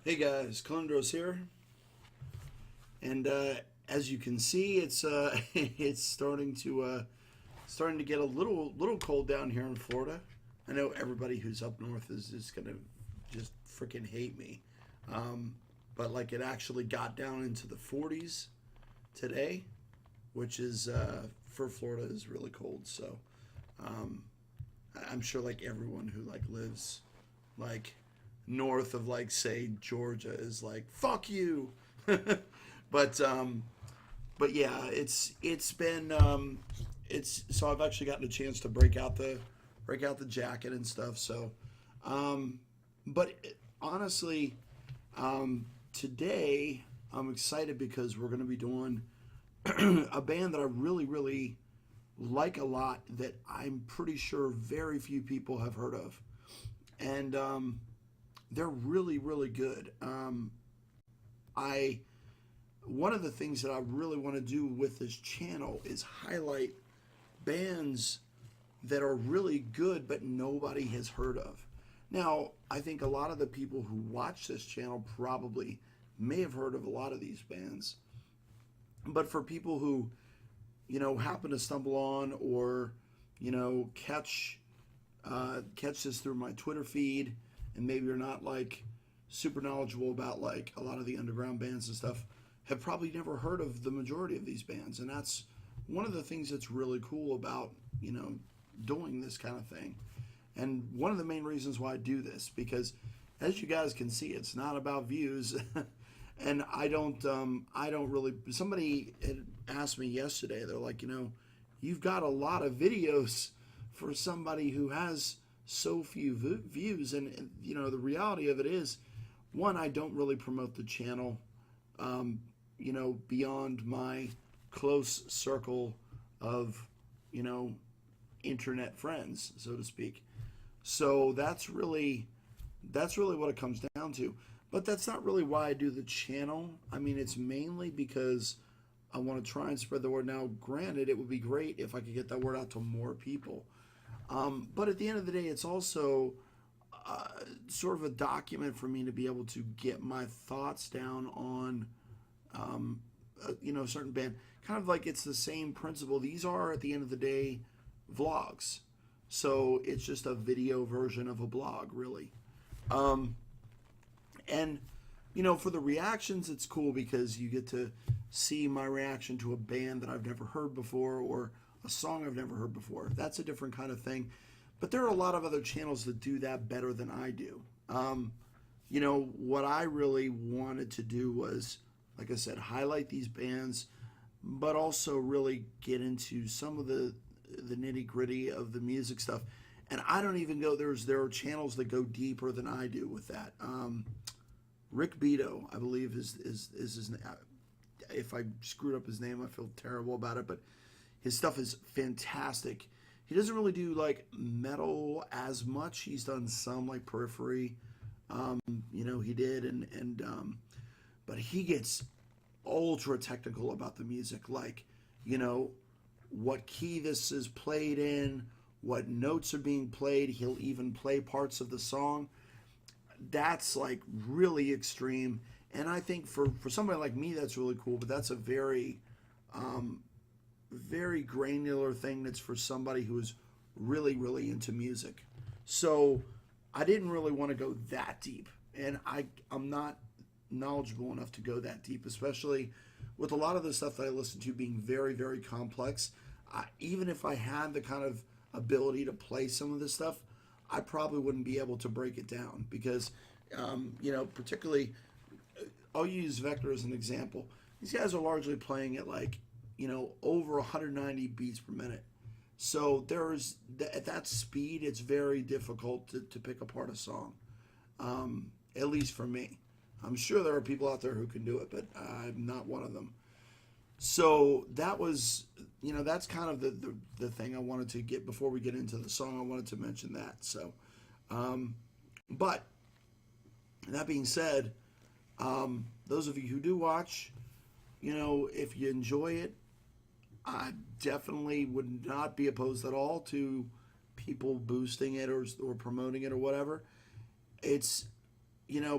Hey guys, Condros here, and as you can see, it's it's starting to get a little cold down here in Florida. I know everybody who's up north is just gonna just freaking hate me, but like it actually got down into the 40s today, which is for Florida is really cold. So um, I'm sure like everyone who like lives like north of like say Georgia is like fuck you. but but yeah, it's been it's so I've actually gotten a chance to break out the jacket and stuff. So but honestly, today I'm excited because we're going to be doing a band that I really like a lot that I'm pretty sure very few people have heard of, and they're really good. I One of the things that I really want to do with this channel is highlight bands that are really good but nobody has heard of. Now, I think a lot of the people who watch this channel probably may have heard of a lot of these bands, but for people who happen to stumble on or catch this through my Twitter feed, and maybe you're not like super knowledgeable about like a lot of the underground bands and stuff, have probably never heard of the majority of these bands. And that's one of the things that's really cool about doing this kind of thing. And one of the main reasons why I do this, because as you guys can see, it's not about views. And I don't really, somebody had asked me yesterday, they're like, you've got a lot of videos for somebody who has so few views. And the reality of it is, one, I don't really promote the channel, beyond my close circle of, internet friends, so to speak. So that's really what it comes down to. But that's not really why I do the channel. I mean, it's mainly because I want to try and spread the word. Now, granted, it would be great if I could get that word out to more people. But at the end of the day, it's also sort of a document for me to be able to get my thoughts down on, a certain band. Kind of like it's the same principle. These are, at the end of the day, vlogs. So it's just a video version of a blog, really. And for the reactions, it's cool because you get to see my reaction to a band that I've never heard before or a song I've never heard before. That's a different kind of thing. But there are a lot of other channels that do that better than I do. What I really wanted to do was, like I said, highlight these bands, but also really get into some of the nitty gritty of the music stuff. And I don't even go, there are channels that go deeper than I do with that. Rick Beto, I believe is his name. If I screwed up his name, I feel terrible about it, but his stuff is fantastic. He doesn't really do like metal as much. He's done some like Periphery, he did, but he gets ultra technical about the music, like what key this is played in, what notes are being played. He'll even play parts of the song. That's like really extreme, and I think for somebody like me that's really cool, but that's a very very granular thing that's for somebody who's really into music. So I didn't really want to go that deep, and I'm not knowledgeable enough to go that deep, especially with a lot of the stuff that I listen to being very complex. Even if I had the kind of ability to play some of this stuff, I probably wouldn't be able to break it down because, particularly, I'll use Vector as an example. These guys are largely playing at like, over 190 beats per minute. So at that speed, it's very difficult to pick apart a song, at least for me. I'm sure there are people out there who can do it, but I'm not one of them. So that was, that's kind of the thing I wanted to get before we get into the song. I wanted to mention that. So, but that being said, those of you who do watch, if you enjoy it, I definitely would not be opposed at all to people boosting it or promoting it or whatever. It's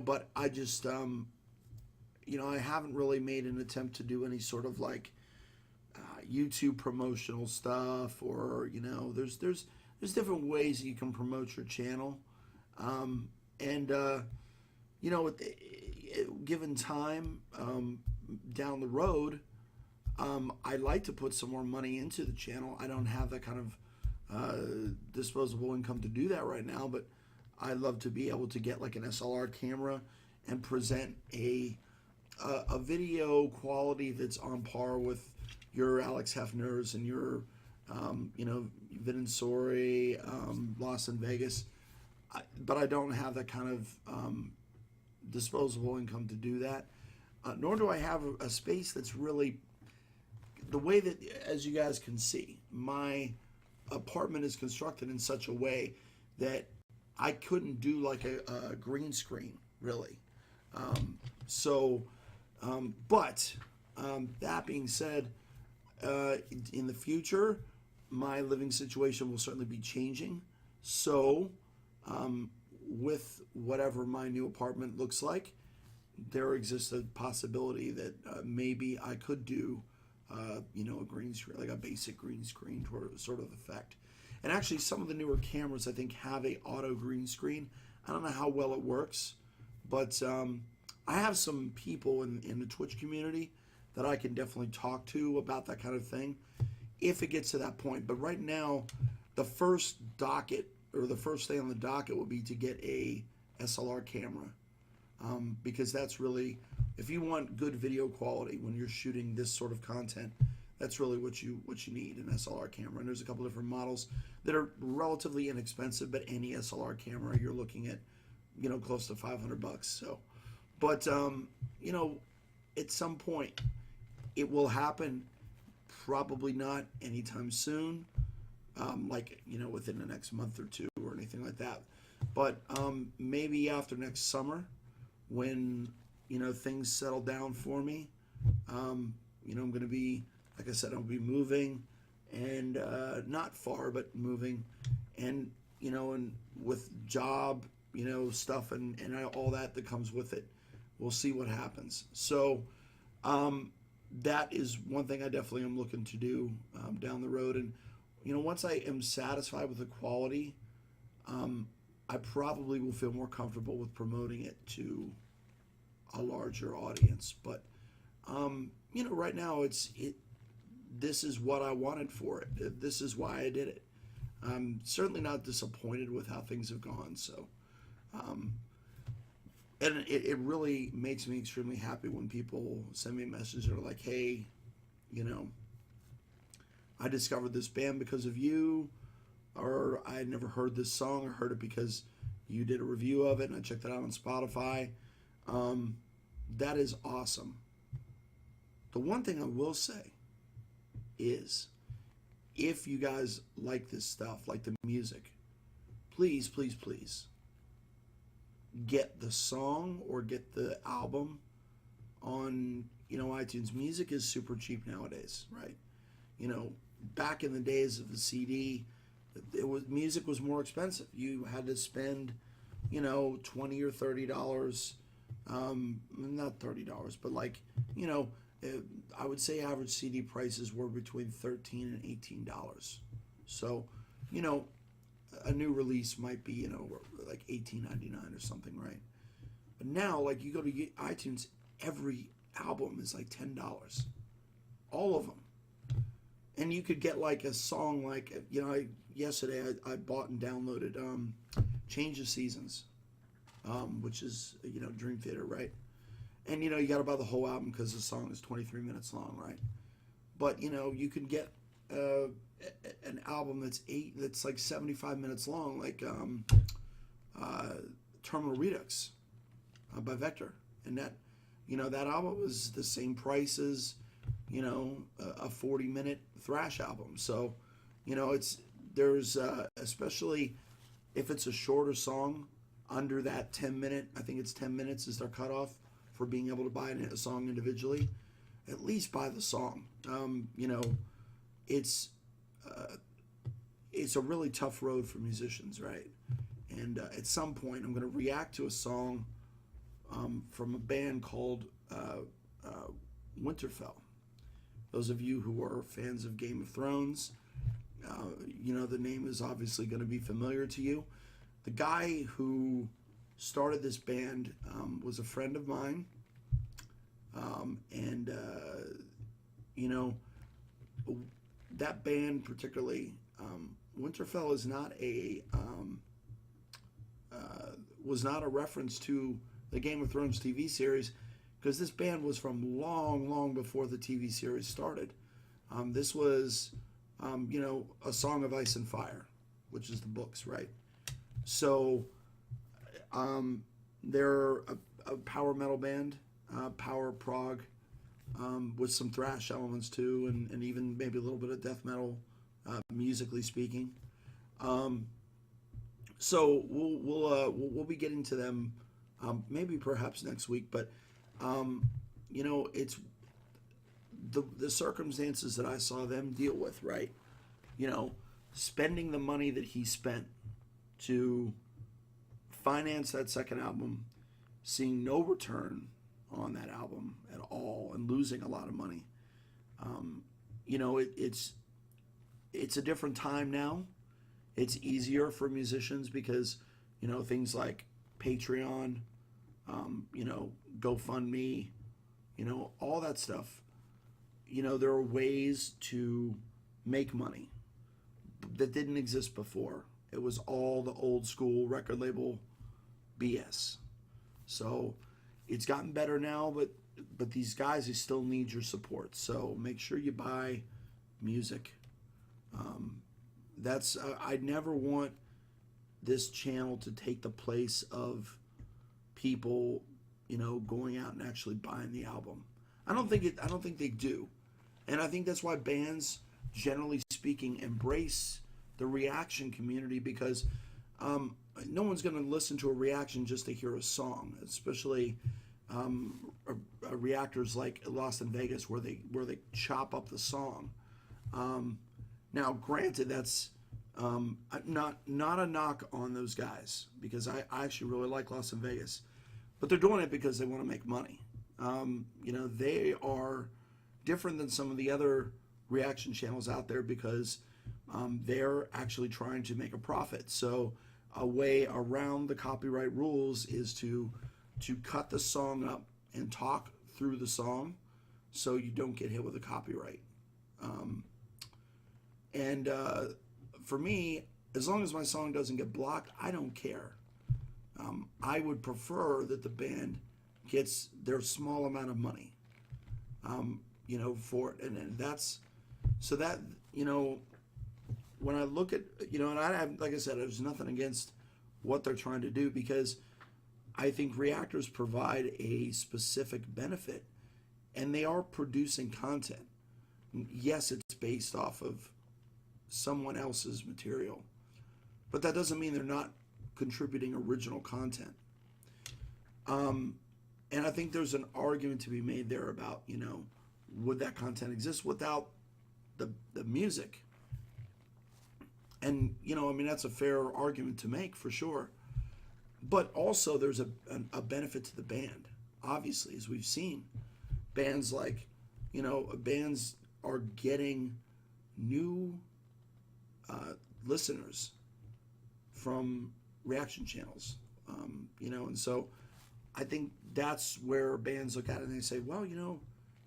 but I just, I haven't really made an attempt to do any sort of like YouTube promotional stuff, or there's different ways that you can promote your channel, and given time down the road, I'd like to put some more money into the channel. I don't have that kind of disposable income to do that right now, but I'd love to be able to get like an SLR camera and present a video quality that's on par with your Alex Hefner's and your Vin Sori, Lost in Vegas. But I don't have that kind of disposable income to do that. Nor do I have a space that's really the way that, as you guys can see, my apartment is constructed in such a way that I couldn't do like a green screen, really. But that being said, in the future, my living situation will certainly be changing. So, with whatever my new apartment looks like, there exists a possibility that maybe I could do, a green screen, like a basic green screen sort of effect. And actually, some of the newer cameras, I think, have a auto green screen. I don't know how well it works, but I have some people in the Twitch community that I can definitely talk to about that kind of thing if it gets to that point. But right now, the first docket, or the first thing on the docket, will be to get a SLR camera, because that's really, if you want good video quality when you're shooting this sort of content, that's really what you need, an SLR camera. And there's a couple different models that are relatively inexpensive, but any SLR camera you're looking at, close to $500. So, but at some point it will happen. Probably not anytime soon, within the next month or two or anything like that. But maybe after next summer, when things settle down for me, I'm going to be, like I said, I'll be moving, and not far, but moving, and and with job, stuff and all that comes with it. We'll see what happens. So that is one thing I definitely am looking to do down the road. And once I am satisfied with the quality, I probably will feel more comfortable with promoting it to a larger audience. But right now this is what I wanted for it. This is why I did it. I'm certainly not disappointed with how things have gone. So, and it really makes me extremely happy when people send me a message that are like, hey, I discovered this band because of you, or I had never heard this song, or heard it because you did a review of it and I checked it out on Spotify. That is awesome. The one thing I will say is, if you guys like this stuff, like the music, please, please, please get the song or get the album on, iTunes. Music is super cheap nowadays, right? Back in the days of the CD, music was more expensive. You had to spend, $20 or $30, not $30, but I would say average CD prices were between $13 and $18. So, a new release might be, like $18.99 or something, right? But now, you go to iTunes, every album is like $10, all of them. And you could get a song yesterday I bought and downloaded Change of Seasons, which is, Dream Theater, right? And, you got to buy the whole album because the song is 23 minutes long, right? But, you can get an album that's like 75 minutes long, like Terminal Redux by Vector. And that album was the same price as, a 40-minute thrash album. So, there's, especially if it's a shorter song, under that 10-minute, I think it's 10 minutes is their cutoff for being able to buy a song individually. At least buy the song. It's a really tough road for musicians, right? And at some point, I'm going to react to a song from a band called Winterfell. Those of you who are fans of Game of Thrones, the name is obviously going to be familiar to you. The guy who started this band was a friend of mine, and that band particularly, Winterfell is not was not a reference to the Game of Thrones TV series, because this band was from long, long before the TV series started. This was, A Song of Ice and Fire, which is the books, right? So they're a power metal band, power prog, with some thrash elements too, and even maybe a little bit of death metal, musically speaking. So we'll be getting to them, maybe perhaps next week, but it's the circumstances that I saw them deal with, right? Spending the money that he spent to finance that second album, seeing no return on that album at all, and losing a lot of money. It's a different time now. It's easier for musicians because things like Patreon, GoFundMe, all that stuff. There are ways to make money that didn't exist before. It was all the old school record label BS. So it's gotten better now, but these guys, they still need your support. So make sure you buy music. I never want this channel to take the place of people, going out and actually buying the album. I don't think they do. And I think that's why bands, generally speaking, embrace the reaction community, because no one's going to listen to a reaction just to hear a song, especially reactors like Lost in Vegas, where they chop up the song. Now, granted, that's not a knock on those guys, because I actually really like Lost in Vegas, but they're doing it because they want to make money. They are different than some of the other reaction channels out there, because they're actually trying to make a profit. So a way around the copyright rules is to cut the song up and talk through the song, so you don't get hit with a copyright. For me, as long as my song doesn't get blocked, I don't care. I would prefer that the band gets their small amount of money, for it. And that's, so that, when I look at, and I have, like I said, there's nothing against what they're trying to do, because I think reactors provide a specific benefit, and they are producing content. Yes, it's based off of someone else's material, but that doesn't mean they're not contributing original content. And I think there's an argument to be made there about, would that content exist without the music? And, that's a fair argument to make, for sure. But also there's a benefit to the band, obviously, as we've seen. Bands like, bands are getting new listeners from reaction channels, and so I think that's where bands look at it and they say, well,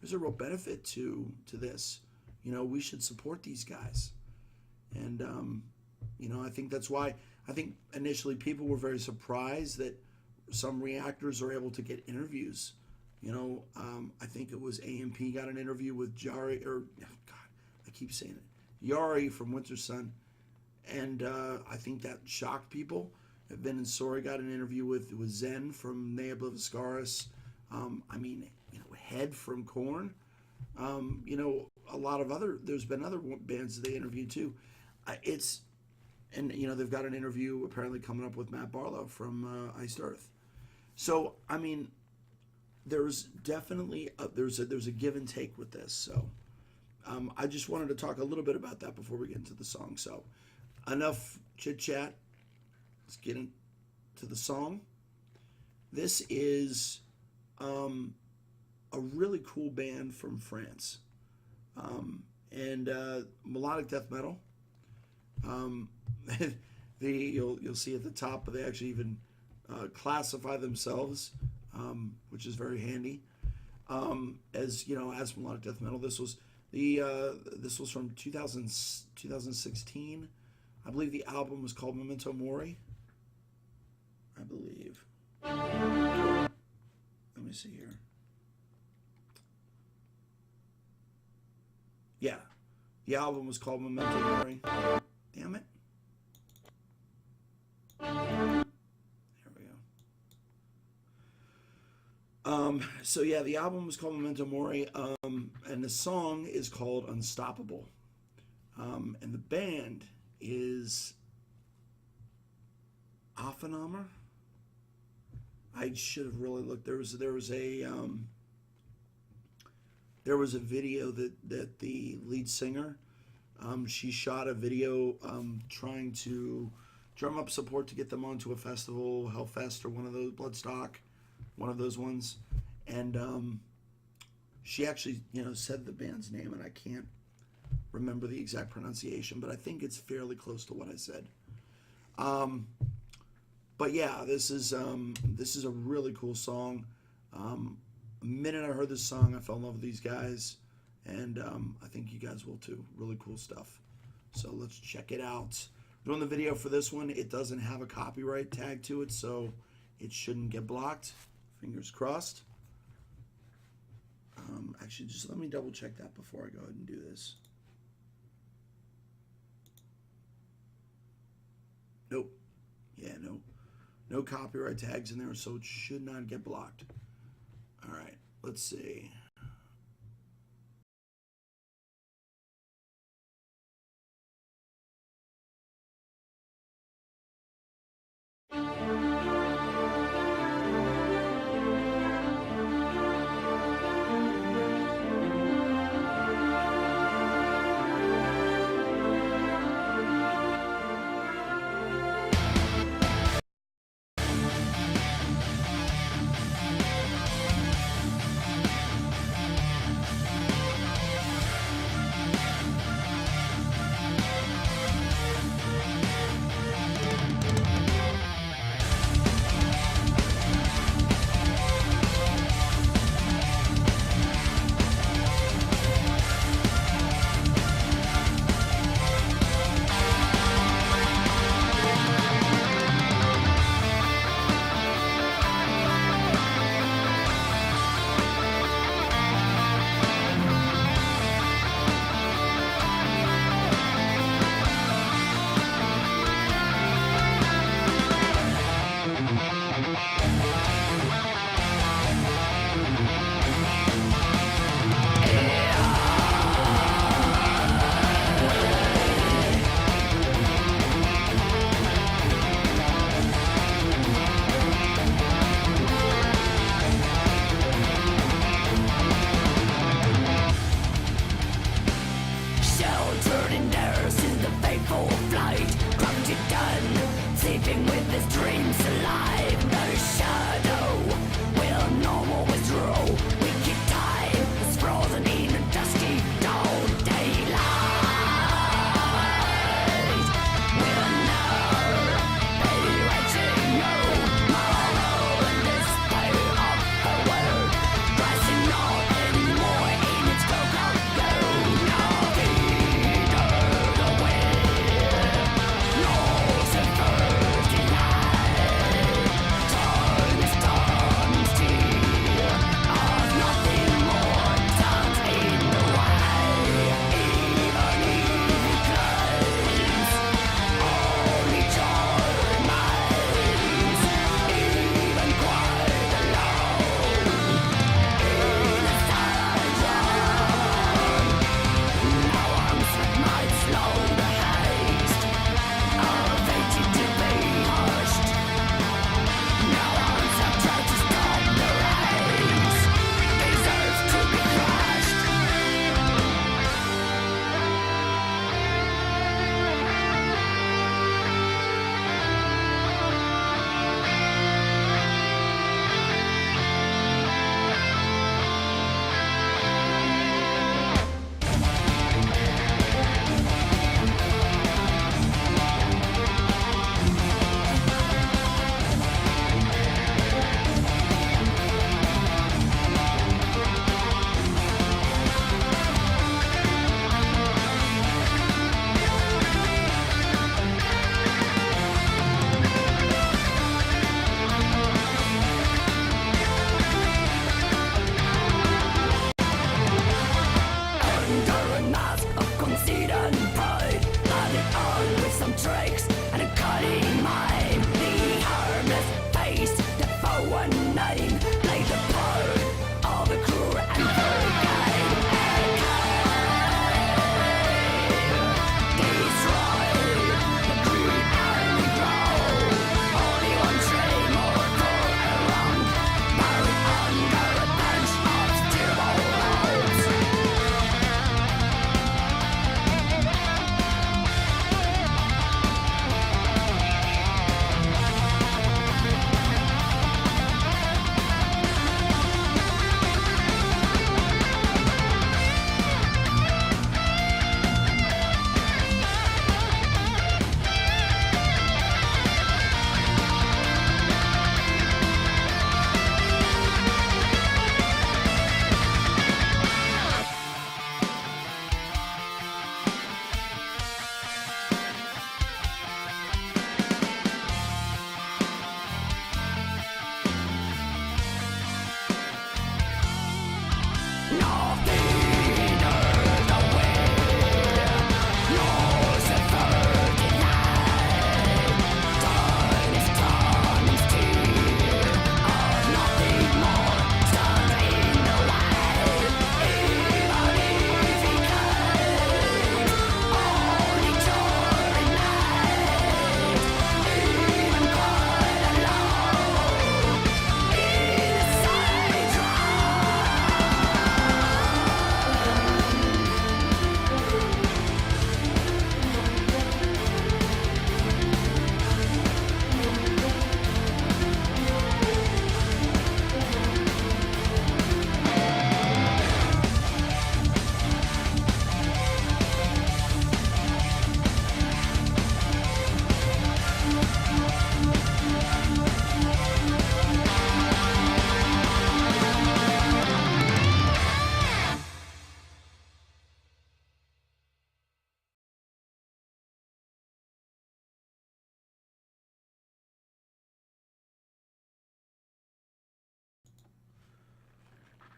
there's a real benefit to this. We should support these guys. And, I think that's why, I think initially people were very surprised that some reactors are able to get interviews. I think it was AMP got an interview with Jari, I keep saying it, Yari from Winter Sun. And I think that shocked people. Ben and Sori got an interview with Zen from Nea Blivascaris. Head from Korn. A lot of there's been other bands that they interviewed too. They've got an interview apparently coming up with Matt Barlow from Iced Earth. So, there's definitely there's a give and take with this. So, I just wanted to talk a little bit about that before we get into the song. So, enough chit chat. Let's get into the song. This is a really cool band from France, and melodic death metal. You'll see at the top, but they actually even classify themselves, which is very handy. As you know, as melodic death metal, this was from 2016. I believe the album was called Memento Mori. I believe. Let me see here. Yeah, the album was called Memento Mori. Damn it. There we go. So yeah, the album was called Memento Mori, and the song is called Unstoppable. And the band is Aephanemer. I should have really looked. There was a video that the lead singer, she shot a video trying to drum up support to get them onto a festival, Hellfest or one of those, Bloodstock, one of those ones, and she actually said the band's name, and I can't remember the exact pronunciation, but I think it's fairly close to what I said. But yeah, this is a really cool song. The minute I heard this song, I fell in love with these guys, and I think you guys will too. Really cool stuff. So let's check it out. Doing the video for this one, it doesn't have a copyright tag to it, so it shouldn't get blocked. Fingers crossed. Actually, just let me double check that before I go ahead and do this. Nope. Yeah, no copyright tags in there, so it should not get blocked. All right, let's see. Sleeping with his dreams alive, no shadow.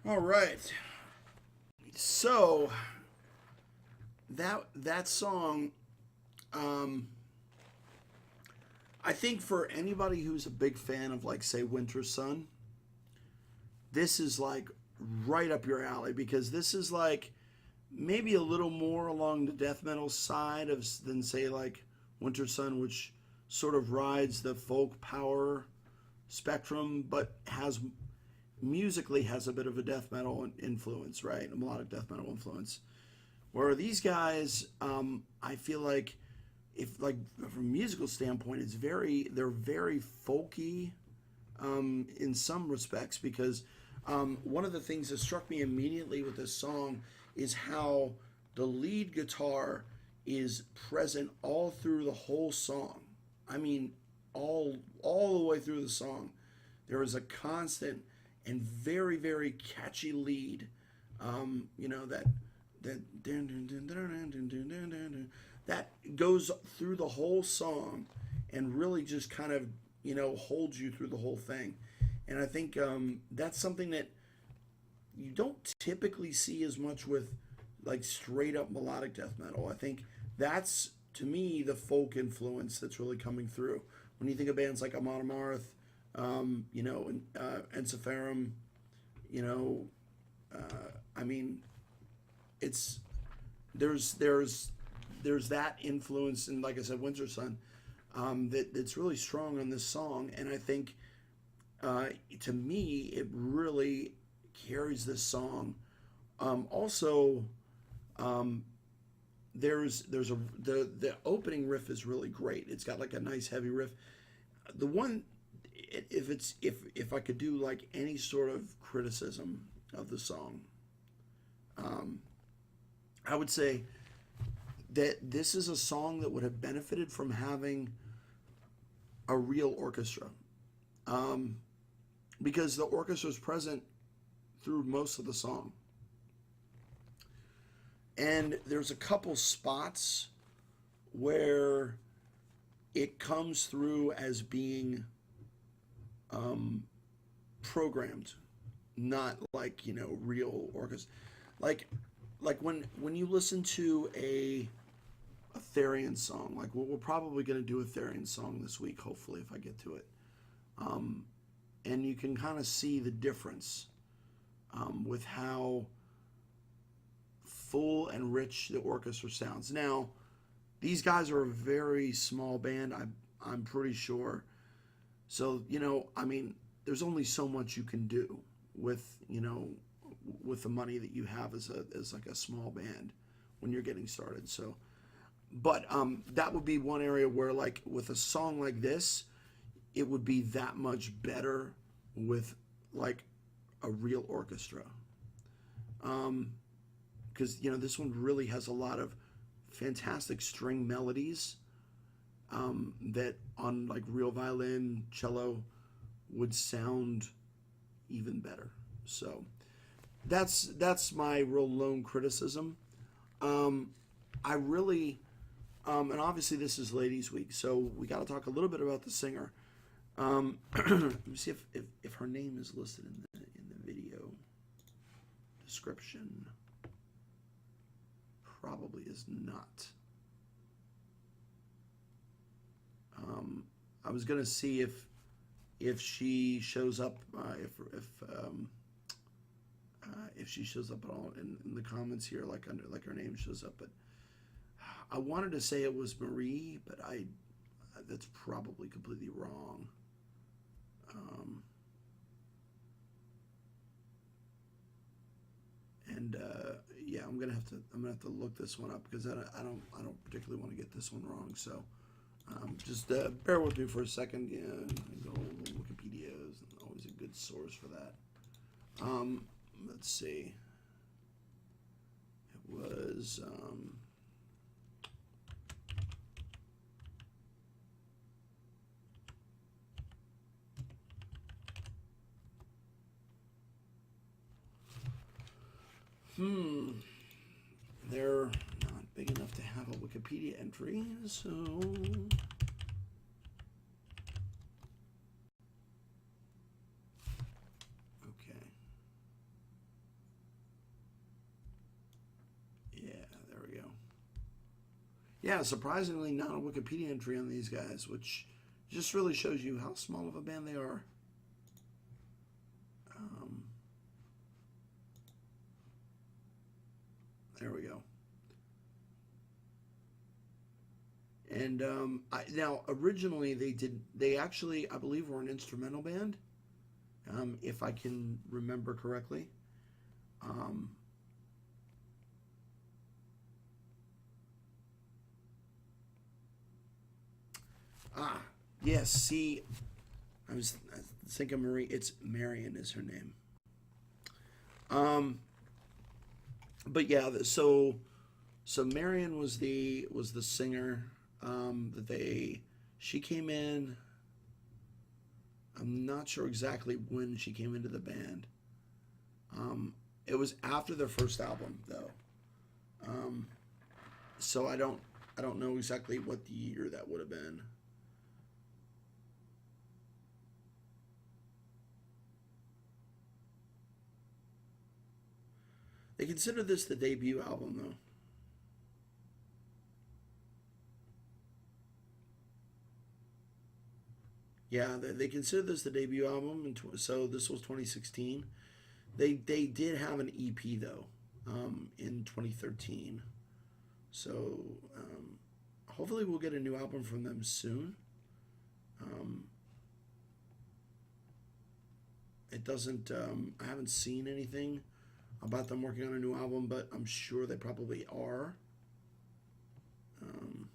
All right. So that song, um, I think for anybody who's a big fan of like say Winter Sun, this is like right up your alley because this is like maybe a little more along the death metal side of than say like Winter Sun, which sort of rides the folk power spectrum, but has musically has a bit of a death metal influence, right? A melodic death metal influence. Where these guys, I feel like, if like from a musical standpoint, they're very folky, in some respects because one of the things that struck me immediately with this song is how the lead guitar is present all through the whole song. I mean, all the way through the song, there is a constant and very very catchy lead. That goes through the whole song and really just kind of holds you through the whole thing. And I think that's something that you don't typically see as much with like straight up melodic death metal. I think that's to me the folk influence that's really coming through when you think of bands like Amon Amarth, and Ensiferum, you know, I mean, it's there's that influence, and like I said, Winter Sun, that's really strong on this song, and I think to me it really carries this song. Also, there's a the opening riff is really great. It's got like a nice heavy riff. The one, if I could do like any sort of criticism of the song, I would say that this is a song that would have benefited from having a real orchestra, because the orchestra is present through most of the song. And there's a couple spots where it comes through as being programmed, not like real orchestra. Like when you listen to a Therian song, like we're probably going to do a Therian song this week, hopefully if I get to it, and you can kind of see the difference with how full and rich the orchestra sounds. Now, these guys are a very small band, I'm pretty sure. So, I mean, there's only so much you can do with, with the money that you have as like a small band when you're getting started. So, but that would be one area where like with a song like this, it would be that much better with like a real orchestra. Because this one really has a lot of fantastic string melodies that on like real violin, cello would sound even better. So that's my real lone criticism. I really, and obviously this is Ladies Week, so we got to talk a little bit about the singer. Let me see if her name is listed in the video description. Probably is not. I was gonna see if she shows up, if she shows up at all in the comments here, like under like her name shows up. But I wanted to say it was Marie, but that's probably completely wrong. Yeah, I'm gonna have to look this one up because I don't particularly want to get this one wrong. So just bear with me for a second. Yeah, go Wikipedia is always a good source for that. Let's see. It was they're not big enough to have a Wikipedia entry, so okay. Yeah, surprisingly, not a Wikipedia entry on these guys, which just really shows you how small of a band they are. There we go. And now originally they actually, I believe, were an instrumental band, if I can remember correctly. Um, ah, yes. See, I thinking Marie. It's Marion is her name. Um, but yeah, so Marion was the singer. That they She came in. I'm not sure exactly when she came into the band. It was after their first album though. Um, so I don't know exactly what the year that would have been. They consider this the debut album though. Yeah, they consider this the debut album, and so this was 2016. They did have an EP though, in 2013. So hopefully we'll get a new album from them soon. Um, it doesn't. I haven't seen anything about them working on a new album, but I'm sure they probably are. Um,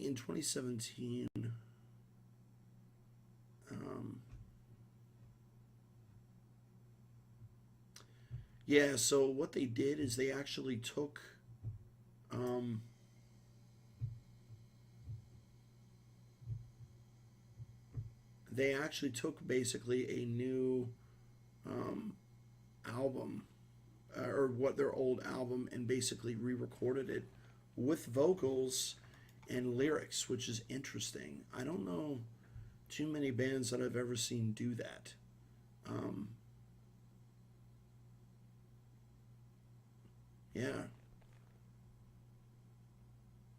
in 2017. Um, yeah, so what they did is um, they actually took basically a new um, album, or what their old album, and basically re-recorded it with vocals and lyrics, which is interesting. I don't know too many bands that I've ever seen do that. Um, yeah,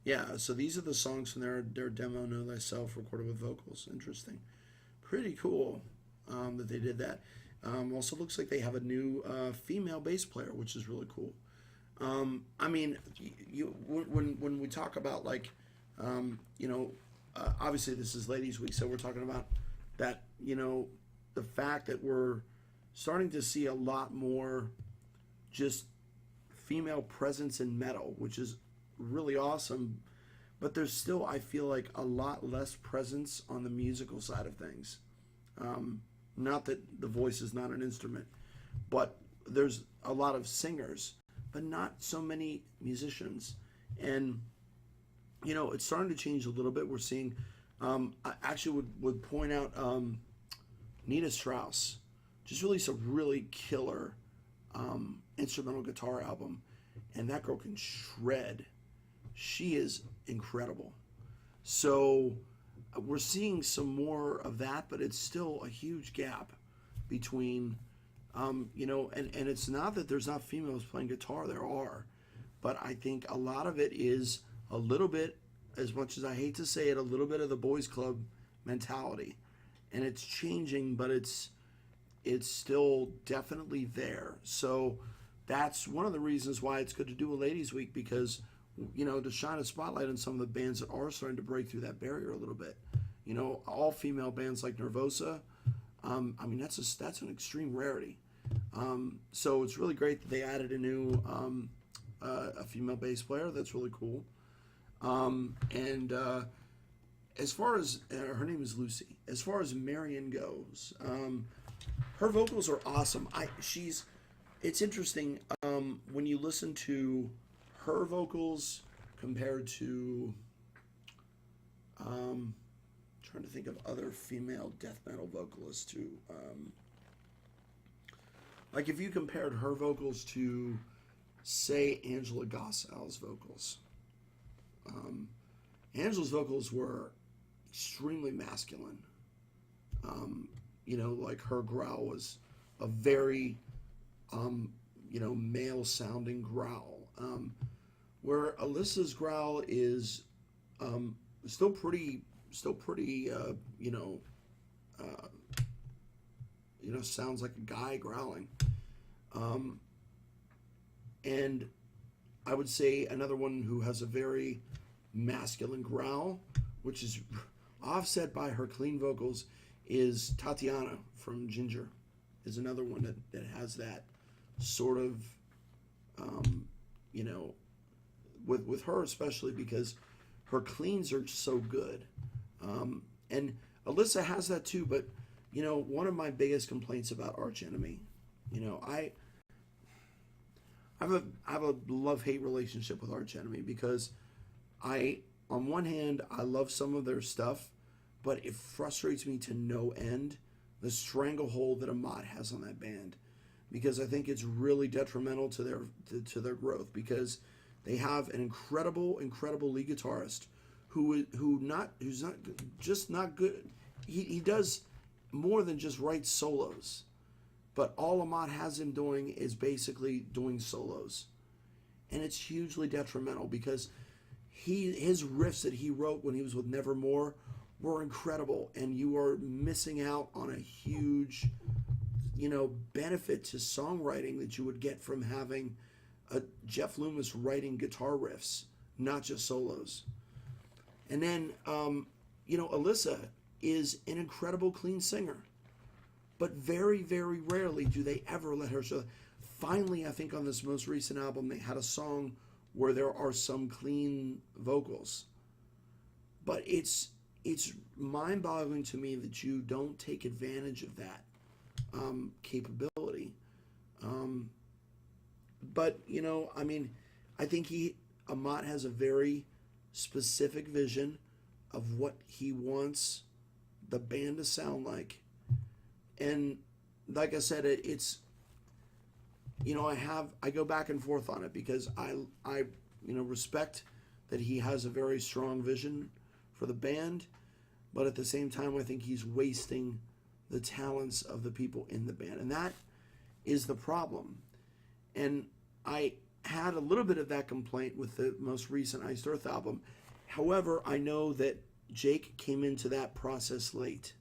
yeah. So these are the songs from their demo, "Know Thyself," recorded with vocals. Interesting, pretty cool that they did that. Also, looks like they have a new female bass player, which is really cool. I mean, when we talk about like, obviously this is Ladies Week, so we're talking about that. The fact that we're starting to see a lot more just female presence in metal, which is really awesome. But there's still, I feel like, a lot less presence on the musical side of things. Um, Not that the voice is not an instrument, but there's a lot of singers, but not so many musicians. And it's starting to change a little bit. We're seeing, I actually would point out Nina Strauss just released a really killer instrumental guitar album, and that girl can shred. She is incredible. So we're seeing some more of that, but it's still a huge gap between, and it's not that there's not females playing guitar, there are, but I think a lot of it is a little bit, as much as I hate to say it, a little bit of the boys club mentality, and it's changing, but it's still definitely there. So that's one of the reasons why it's good to do a ladies week, because to shine a spotlight on some of the bands that are starting to break through that barrier a little bit. All female bands like Nervosa. I mean, that's an extreme rarity. So it's really great that they added a female bass player. That's really cool. And as far as her name is Lucy. As far as Marion goes, her vocals are awesome. It's interesting when you listen to her vocals compared to trying to think of other female death metal vocalists too. Like if you compared her vocals to, say, Angela Gossow's vocals. Angela's vocals were extremely masculine. Like her growl was a very male sounding growl. Where Alyssa's growl is still pretty, sounds like a guy growling. And I would say another one who has a very masculine growl, which is offset by her clean vocals, is Tatiana from Ginger. Is another one that has that sort of, with her especially because her cleans are so good. And Alyssa has that too, but, one of my biggest complaints about Arch Enemy, I have a love-hate relationship with Arch Enemy because on one hand, I love some of their stuff, but it frustrates me to no end the stranglehold that Amat has on that band, because I think it's really detrimental to their growth, because they have an incredible lead guitarist who's not good. He does more than just write solos, but all Amat has him doing is basically doing solos, and it's hugely detrimental because his riffs that he wrote when he was with Nevermore were incredible, and you are missing out on a huge, benefit to songwriting that you would get from having Jeff Loomis writing guitar riffs, not just solos. And then, Alyssa is an incredible clean singer, but very, very rarely do they ever let her show. Finally, I think on this most recent album, they had a song where there are some clean vocals, but it's mind-boggling to me that you don't take advantage of that capability. But I think Amat has a very specific vision of what he wants the band to sound like, and like I said, it's I go back and forth on it because I respect that he has a very strong vision for the band, but at the same time I think he's wasting the talents of the people in the band, and that is the problem. And I had a little bit of that complaint with the most recent Iced Earth album. However, I know that Jake came into that process late.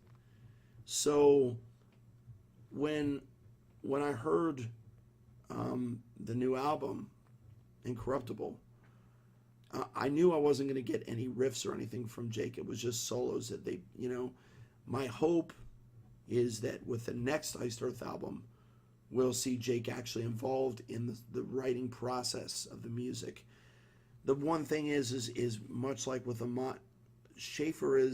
So when I heard the new album, Incorruptible, I knew I wasn't going to get any riffs or anything from Jake. It was just solos that they, my hope is that with the next Iced Earth album, we'll see Jake actually involved in the writing process of the music. The one thing is much like with Amat, Schaefer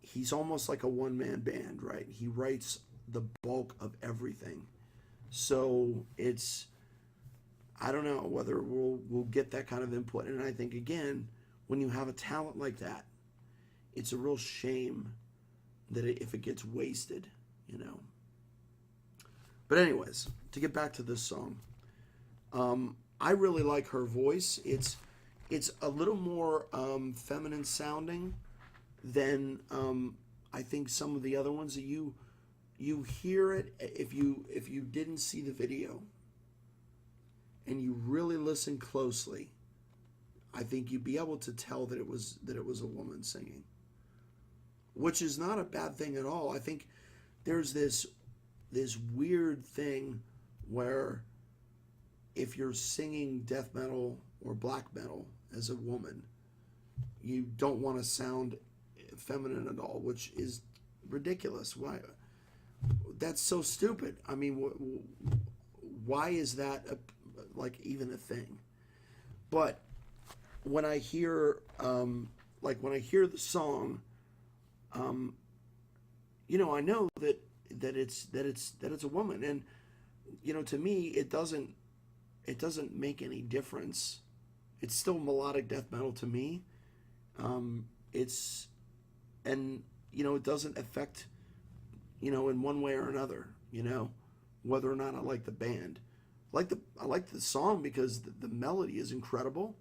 he's almost like a one-man band, right? He writes the bulk of everything. So I don't know whether we'll get that kind of input. And I think, again, when you have a talent like that, it's a real shame that if it gets wasted, But anyways, to get back to this song, I really like her voice. It's a little more feminine sounding than I think some of the other ones that you hear it if you didn't see the video and you really listen closely. I think you'd be able to tell that it was a woman singing, which is not a bad thing at all. I think there's this weird thing where if you're singing death metal or black metal as a woman, you don't want to sound feminine at all, which is ridiculous. Why? That's so stupid. I mean, why is that even a thing? But when I hear the song, I know that it's a woman, and to me it doesn't make any difference. It's still melodic death metal to me. It doesn't affect in one way or another, whether or not I like the band. I like the song because the melody is incredible,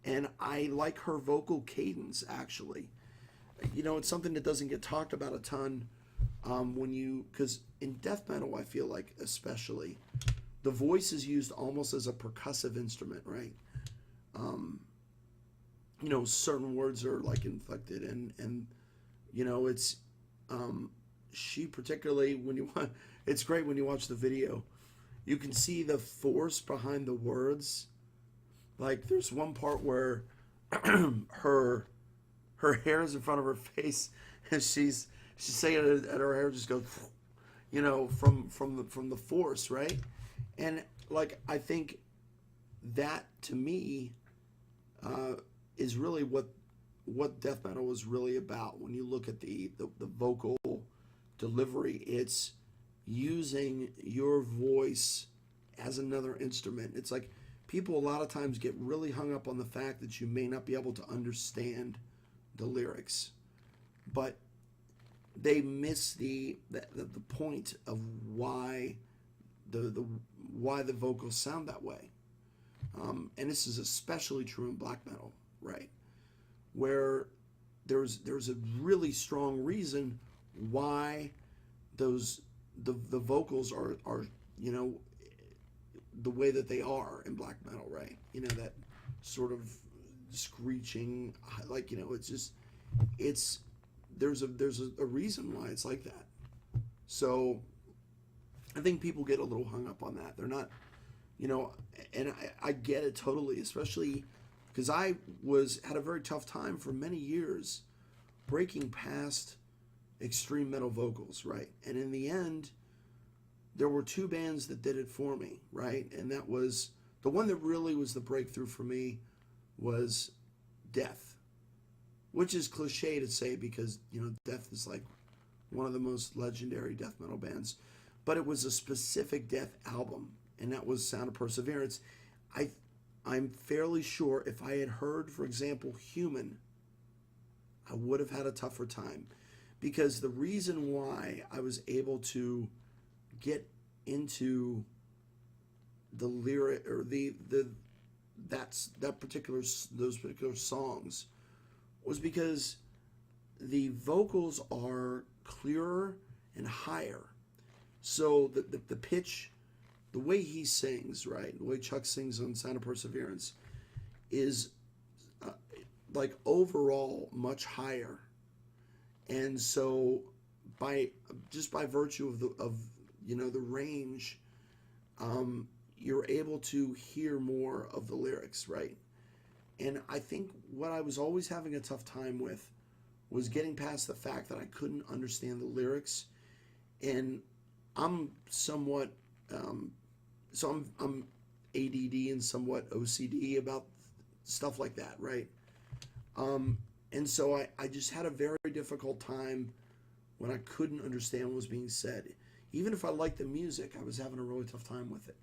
and I like her vocal cadence actually. It's something that doesn't get talked about a ton because in death metal I feel like especially the voice is used almost as a percussive instrument, right? You know, certain words are like inflected, and you know, it's she particularly, when you want, it's great when you watch the video, you can see the force behind the words. Like there's one part where her hair is in front of her face, and she's saying it, and her hair just goes, you know, from the force, right? And like I think that to me is really what death metal is really about. When you look at the vocal delivery, it's using your voice as another instrument. It's like people a lot of times get really hung up on the fact that you may not be able to understand the lyrics, but they miss the point of why why the vocals sound that way. And this is especially true in black metal, right? Where there's a really strong reason why the vocals are you know the way that they are in black metal, right? You know, that sort of screeching, like, you know, it's there's a reason why it's like that. So I think people get a little hung up on that. They're not, you know, and I get it totally, especially because I had a very tough time for many years breaking past extreme metal vocals, right? And in the end, there were two bands that did it for me, right? And that was the one that really was the breakthrough for me was Death, which is cliche to say because, you know, Death is like one of the most legendary death metal bands, but it was a specific Death album, and that was Sound of Perseverance. I'm fairly sure if I had heard, for example, Human, I would have had a tougher time, because the reason why I was able to get into the lyric or those particular songs was because the vocals are clearer and higher. So the pitch, the way he sings, right, the way Chuck sings on Sound of Perseverance is like overall much higher. And so by virtue of you know the range, you're able to hear more of the lyrics, right? And I think what I was always having a tough time with was getting past the fact that I couldn't understand the lyrics. And I'm somewhat I'm ADD and somewhat OCD about stuff like that, right? And so I just had a very difficult time when I couldn't understand what was being said. Even if I liked the music, I was having a really tough time with it.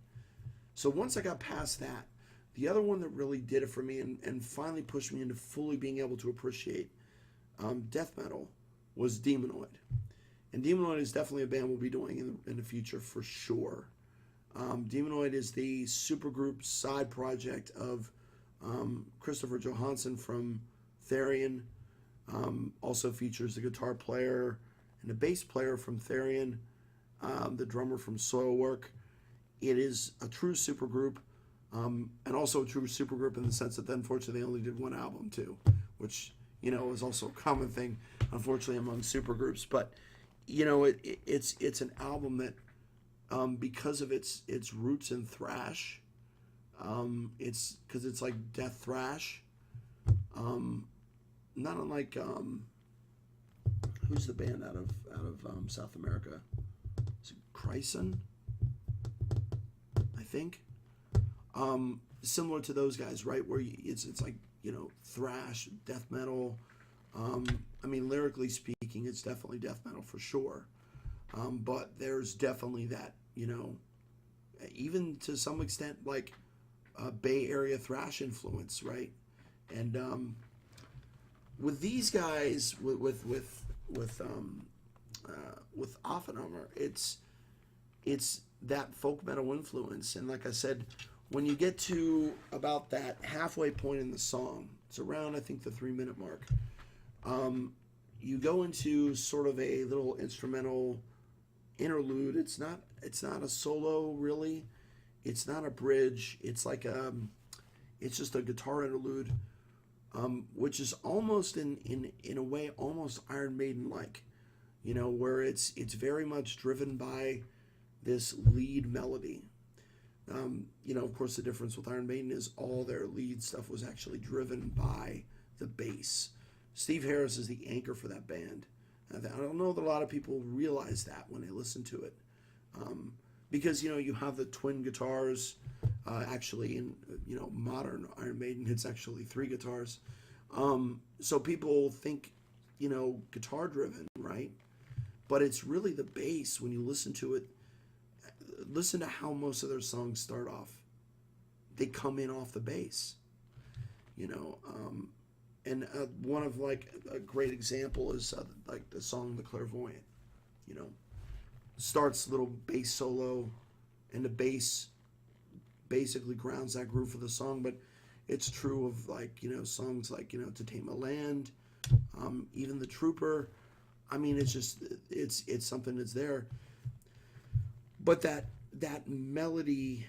So once I got past that, the other one that really did it for me and finally pushed me into fully being able to appreciate death metal was Demonoid. And Demonoid is definitely a band we'll be doing in the future for sure. Demonoid is the supergroup side project of Christopher Johansson from Therion. Also features the guitar player and the bass player from Therion, the drummer from Soilwork. It is a true supergroup, and also a true supergroup in the sense that unfortunately they only did one album too, which, you know, is also a common thing, unfortunately, among supergroups. But, you know, it's an album that, because of its roots in thrash, it's because it's like death thrash, not unlike who's the band out of South America? Is it Chryson? I think. Similar to those guys, right? Where it's like, you know, thrash, death metal. I mean, lyrically speaking, it's definitely death metal for sure. But there's definitely that, you know, even to some extent, like Bay Area thrash influence, right? And with these guys, with Aephanemer, it's that folk metal influence. And like I said, when you get to about that halfway point in the song, it's around, I think, the 3-minute mark, you go into sort of a little instrumental interlude. It's not a solo really. It's not a bridge. It's like it's just a guitar interlude, which is almost in a way almost Iron Maiden like, where it's very much driven by this lead melody. Of course, the difference with Iron Maiden is all their lead stuff was actually driven by the bass. Steve Harris is the anchor for that band. I don't know that a lot of people realize that when they listen to it. Because, you have the twin guitars. Actually, in, modern Iron Maiden, it's actually three guitars. So people think, guitar driven, right? But it's really the bass when you listen to it. Listen to how most of their songs start off. They come in off the bass, and one of like a great example is like the song "The Clairvoyant." Starts little bass solo, and the bass basically grounds that groove for the song. But it's true of like songs like "To Tame a Land," even "The Trooper." I mean, it's just it's something that's there. But that melody,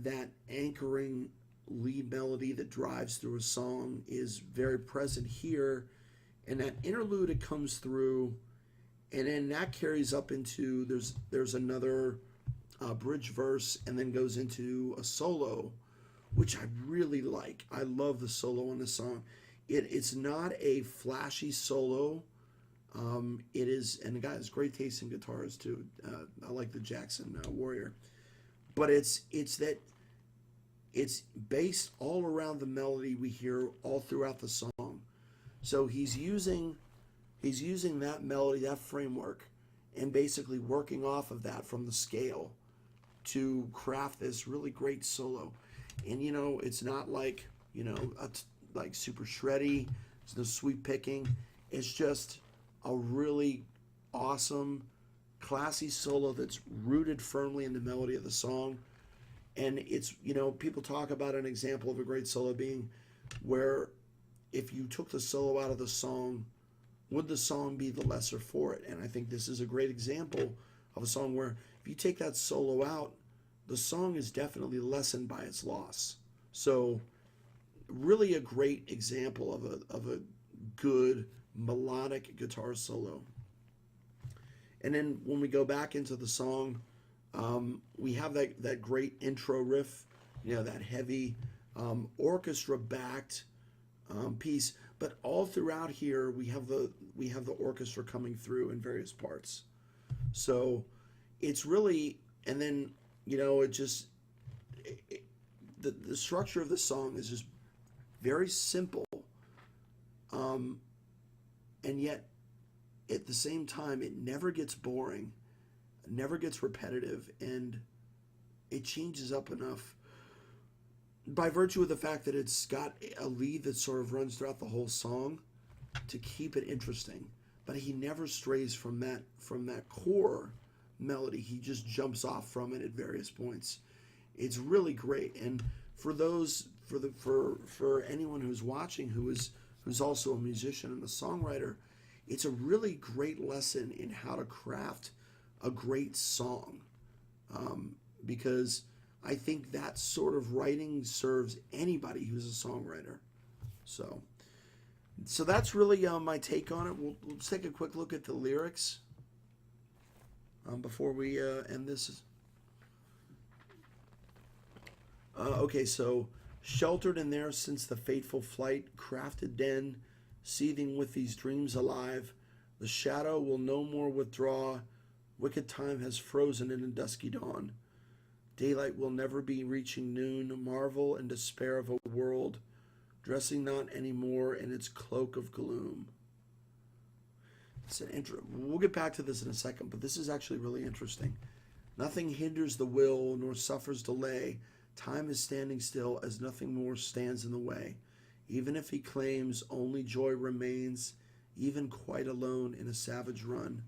that anchoring lead melody that drives through a song is very present here. And that interlude, it comes through, and then that carries up into there's another bridge verse, and then goes into a solo, which I really like. I love the solo on this song. It's not a flashy solo. It is, and the guy has great taste in guitars too. I like the Jackson Warrior, but it's based all around the melody we hear all throughout the song. So he's using that melody, that framework, and basically working off of that from the scale to craft this really great solo. And it's not like like super shreddy. It's no sweep picking. It's just a really awesome, classy solo that's rooted firmly in the melody of the song. And it's, people talk about an example of a great solo being where if you took the solo out of the song, would the song be the lesser for it? And I think this is a great example of a song where if you take that solo out, the song is definitely lessened by its loss. So really a great example of a good melodic guitar solo. And then when we go back into the song, we have that great intro riff, that heavy orchestra backed piece. But all throughout here, we have the orchestra coming through in various parts. So it's really, and then the structure of the song is just very simple. And yet, at the same time, it never gets boring, never gets repetitive, and it changes up enough by virtue of the fact that it's got a lead that sort of runs throughout the whole song to keep it interesting. But he never strays from that core melody. He just jumps off from it at various points. It's really great. And for anyone who's watching who's also a musician and a songwriter, it's a really great lesson in how to craft a great song, because I think that sort of writing serves anybody who's a songwriter. So that's really my take on it. We'll just take a quick look at the lyrics before we end this. Okay, so sheltered in there since the fateful flight, crafted den, seething with these dreams alive, the shadow will no more withdraw, wicked time has frozen in a dusky dawn. Daylight will never be reaching noon, marvel and despair of a world, dressing not anymore in its cloak of gloom. It's an intro. We'll get back to this in a second, but this is actually really interesting. Nothing hinders the will, nor suffers delay. Time is standing still as nothing more stands in the way. Even if he claims only joy remains, even quite alone in a savage run.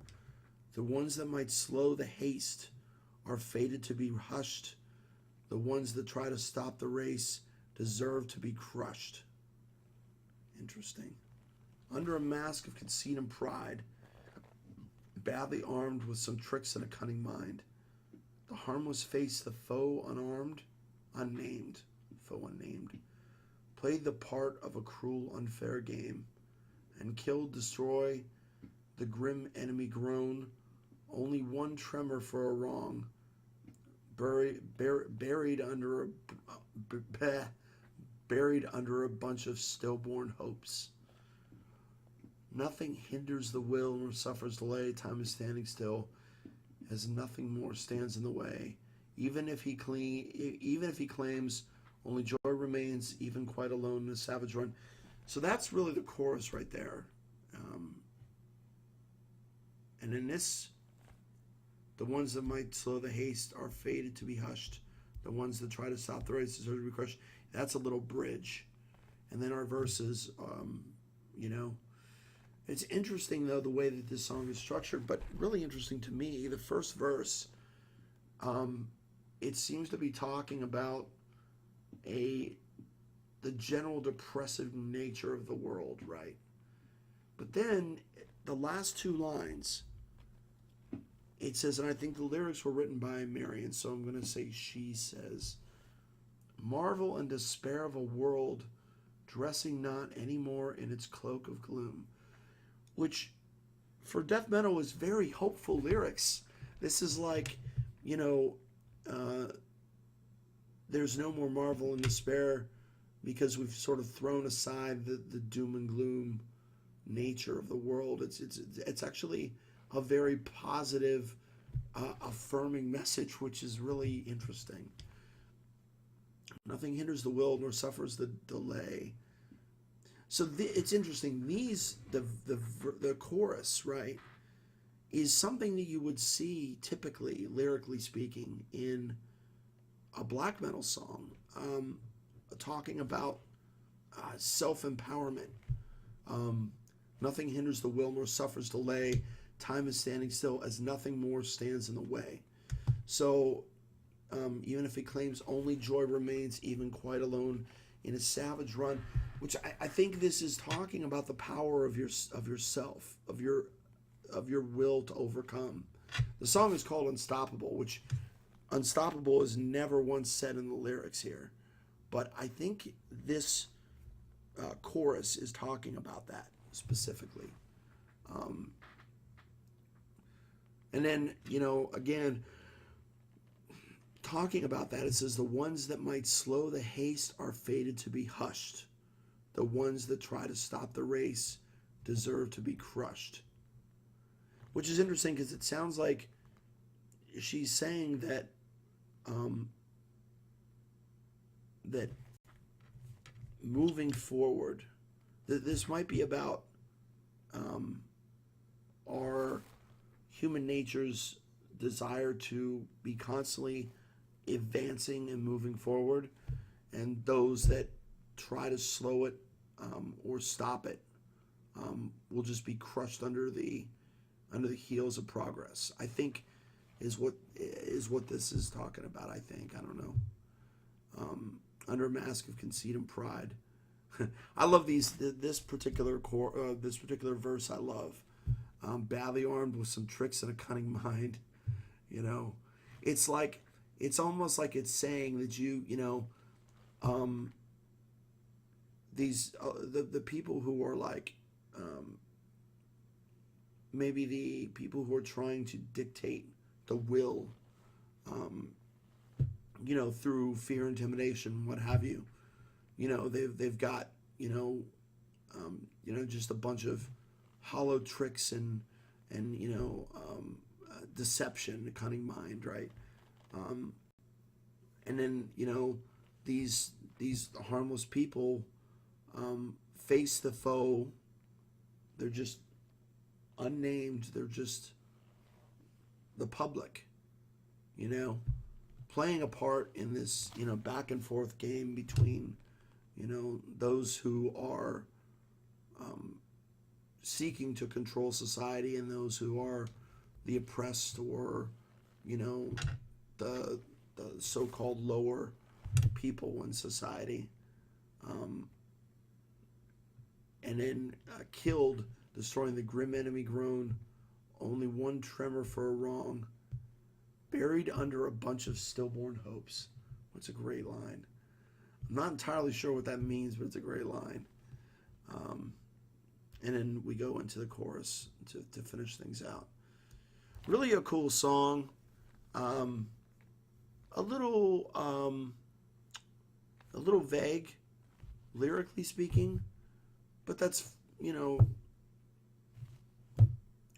The ones that might slow the haste are fated to be hushed. The ones that try to stop the race deserve to be crushed. Interesting. Under a mask of conceit and pride, badly armed with some tricks and a cunning mind, The harmless face the foe unarmed, unnamed, foe unnamed, played the part of a cruel, unfair game, and killed, destroy, the grim enemy groan, only one tremor for a wrong, buried under a bunch of stillborn hopes. Nothing hinders the will nor suffers delay. Time is standing still, as nothing more stands in the way. Even if he claims only joy remains, even quite alone in a savage run. So that's really the chorus right there. And in this, the ones that might slow the haste are fated to be hushed. The ones that try to stop the race deserve to be crushed. That's a little bridge. And then our verses, It's interesting, though, the way that this song is structured, but really interesting to me. The first verse, it seems to be talking about the general depressive nature of the world, right? But then the last two lines, it says, and I think the lyrics were written by Marion, so I'm going to say she says, marvel and despair of a world dressing not anymore in its cloak of gloom. Which, for death metal, is very hopeful lyrics. This is like, there's no more marvel and despair because we've sort of thrown aside the doom and gloom nature of the world. It's actually a very positive, affirming message, which is really interesting. Nothing hinders the will nor suffers the delay. So it's interesting. The chorus, right, is something that you would see typically, lyrically speaking, in a black metal song, talking about self-empowerment. Nothing hinders the will nor suffers delay. Time is standing still as nothing more stands in the way. So even if he claims only joy remains, even quite alone in a savage run, which I think this is talking about the power of yourself, of your will to overcome. The song is called Unstoppable, which unstoppable is never once said in the lyrics here. But I think this chorus is talking about that specifically. And then, again, talking about that, it says, the ones that might slow the haste are fated to be hushed. The ones that try to stop the race deserve to be crushed. Which is interesting because it sounds like she's saying that that moving forward, that this might be about our human nature's desire to be constantly advancing and moving forward, and those that try to slow it or stop it will just be crushed under the heels of progress. I think is what this is talking about. I don't know. Under a mask of conceit and pride. I love this particular verse. I love badly armed with some tricks and a cunning mind. It's almost like it's saying that the people who are like maybe the people who are trying to dictate the will, through fear, intimidation, what have you. They've got just a bunch of hollow tricks and deception, cunning mind, right? And then these harmless people face the foe. They're just unnamed. They're just the public, playing a part in this back and forth game between those who are seeking to control society and those who are the oppressed or the so-called lower people in society, and then killed, destroying the grim enemy groan, only one tremor for a wrong, Buried under a bunch of stillborn hopes. What's a great line? I'm not entirely sure what that means, but it's a great line. And then we go into the chorus to finish things out. Really a cool song. A little vague, lyrically speaking, but that's,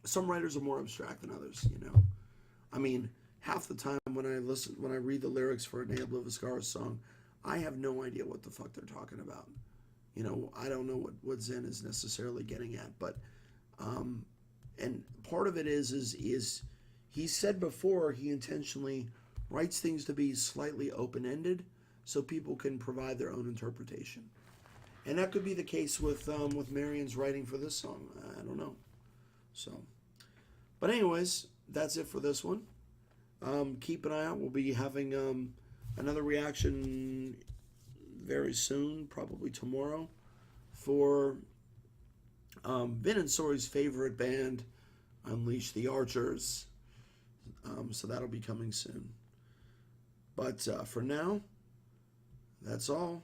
some writers are more abstract than others. I mean, half the time when I read the lyrics for a Nabla Viscara song, I have no idea what the fuck they're talking about. I don't know what Zen is necessarily getting at, but and part of it is he said before he intentionally writes things to be slightly open-ended so people can provide their own interpretation. And that could be the case with Marion's writing for this song. I don't know. So, but anyways, that's it for this one. Keep an eye out. We'll be having another reaction very soon, probably tomorrow, for Vin and Sori's favorite band, Unleash the Archers. So that'll be coming soon. But for now, that's all.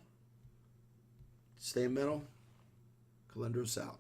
Stay metal. Calendros out.